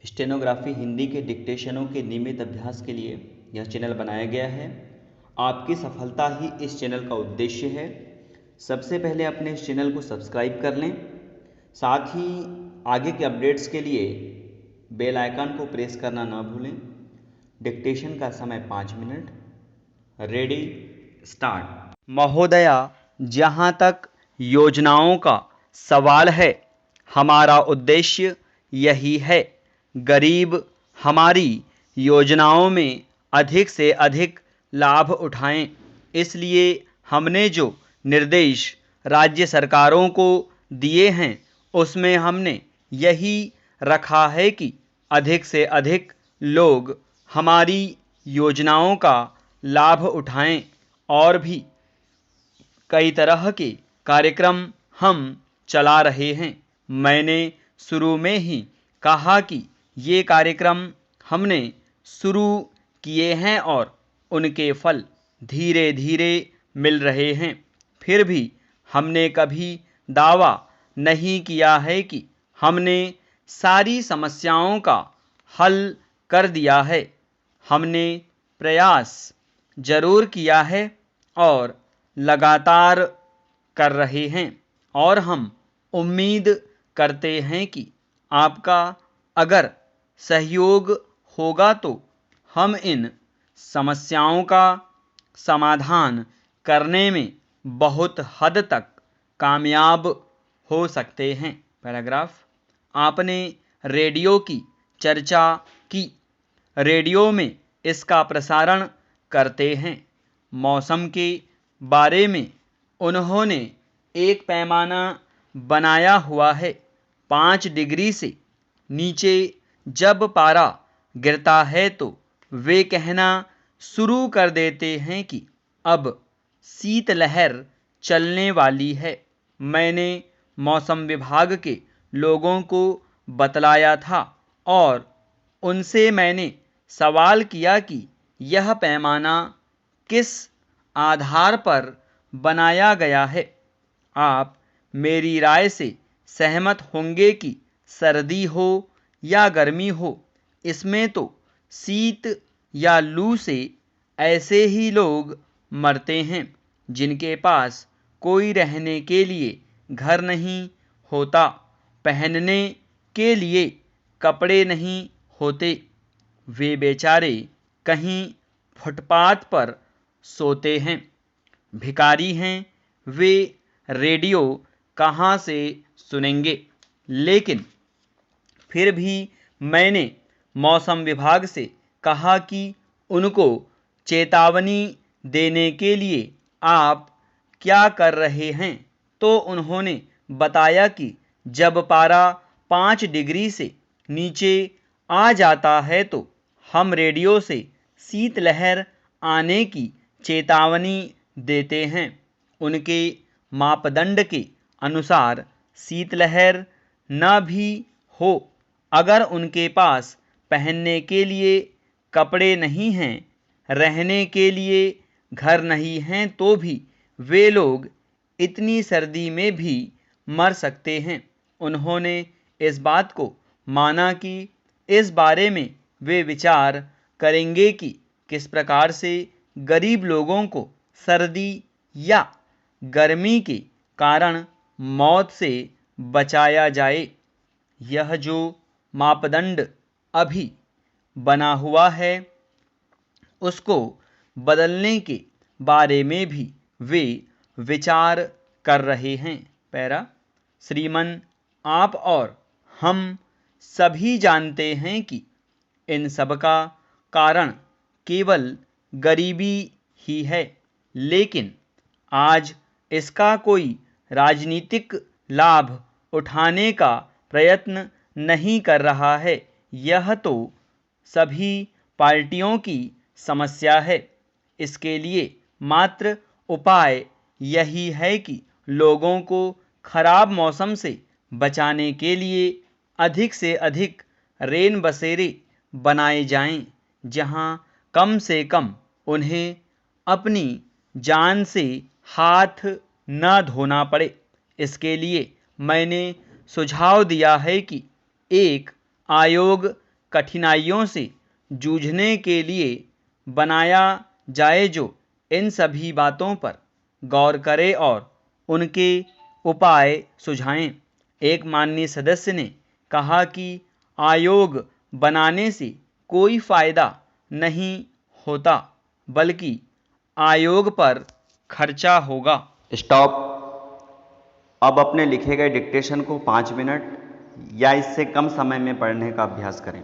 Stenography Hindi के डिक्टेशनों के नियमित अभ्यास के लिए यह चैनल बनाया गया है। आपकी सफलता ही इस चैनल का उद्देश्य है। सबसे पहले अपने इस चैनल को सब्सक्राइब कर लें, साथ ही आगे के अपडेट्स के लिए बेल आइकन को प्रेस करना ना भूलें। डिक्टेशन का समय 5 मिनट। Ready, start. महोदया, जहाँ तक योजनाओं का सवाल है, हमारा उद्देश्य यही है। गरीब हमारी योजनाओं में अधिक से अधिक लाभ उठाएं। इसलिए हमने जो निर्देश राज्य सरकारों को दिए हैं उसमें हमने यही रखा है कि अधिक से अधिक लोग हमारी योजनाओं का लाभ उठाएं। और भी कई तरह के कार्यक्रम हम चला रहे हैं। मैंने शुरू में ही कहा कि ये कार्यक्रम हमने शुरू किए हैं और उनके फल धीरे धीरे मिल रहे हैं। फिर भी हमने कभी दावा नहीं किया है कि हमने सारी समस्याओं का हल कर दिया है। हमने प्रयास जरूर किया है और लगातार कर रहे हैं, और हम उम्मीद करते हैं कि आपका अगर सहयोग होगा तो हम इन समस्याओं का समाधान करने में बहुत हद तक कामयाब हो सकते हैं। पैराग्राफ। आपने रेडियो की चर्चा की। रेडियो में इसका प्रसारण करते हैं। मौसम के बारे में उन्होंने एक पैमाना बनाया हुआ है। 5 डिग्री से नीचे जब पारा गिरता है तो वे कहना शुरू कर देते हैं कि अब शीतलहर चलने वाली है। मैंने मौसम विभाग के लोगों को बतलाया था और उनसे मैंने सवाल किया कि यह पैमाना किस आधार पर बनाया गया है। आप मेरी राय से सहमत होंगे कि सर्दी हो या गर्मी हो, इसमें तो शीत या लू से ऐसे ही लोग मरते हैं जिनके पास कोई रहने के लिए घर नहीं होता, पहनने के लिए कपड़े नहीं होते। वे बेचारे कहीं फुटपाथ पर सोते हैं, भिखारी हैं। वे रेडियो कहाँ से सुनेंगे? लेकिन फिर भी मैंने मौसम विभाग से कहा कि उनको चेतावनी देने के लिए आप क्या कर रहे हैं, तो उन्होंने बताया कि जब पारा 5 डिग्री से नीचे आ जाता है तो हम रेडियो से शीतलहर आने की चेतावनी देते हैं। उनके मापदंड के अनुसार शीतलहर न भी हो, अगर उनके पास पहनने के लिए कपड़े नहीं हैं, रहने के लिए घर नहीं हैं, तो भी वे लोग इतनी सर्दी में भी मर सकते हैं। उन्होंने इस बात को माना कि इस बारे में वे विचार करेंगे कि किस प्रकार से गरीब लोगों को सर्दी या गर्मी के कारण मौत से बचाया जाए। यह जो मापदंड अभी बना हुआ है उसको बदलने के बारे में भी वे विचार कर रहे हैं। पैरा। श्रीमान, आप और हम सभी जानते हैं कि इन सब का कारण केवल गरीबी ही है, लेकिन आज इसका कोई राजनीतिक लाभ उठाने का प्रयत्न नहीं कर रहा है। यह तो सभी पार्टियों की समस्या है। इसके लिए मात्र उपाय यही है कि लोगों को खराब मौसम से बचाने के लिए अधिक से अधिक रेन बसेरे बनाए जाएं, जहां कम से कम उन्हें अपनी जान से हाथ न धोना पड़े। इसके लिए मैंने सुझाव दिया है कि एक आयोग कठिनाइयों से जूझने के लिए बनाया जाए, जो इन सभी बातों पर गौर करे और उनके उपाय सुझाएं। एक माननीय सदस्य ने कहा कि आयोग बनाने से कोई फायदा नहीं होता, बल्कि आयोग पर खर्चा होगा। स्टॉप। अब अपने लिखे गए डिक्टेशन को 5 मिनट या इससे कम समय में पढ़ने का अभ्यास करें।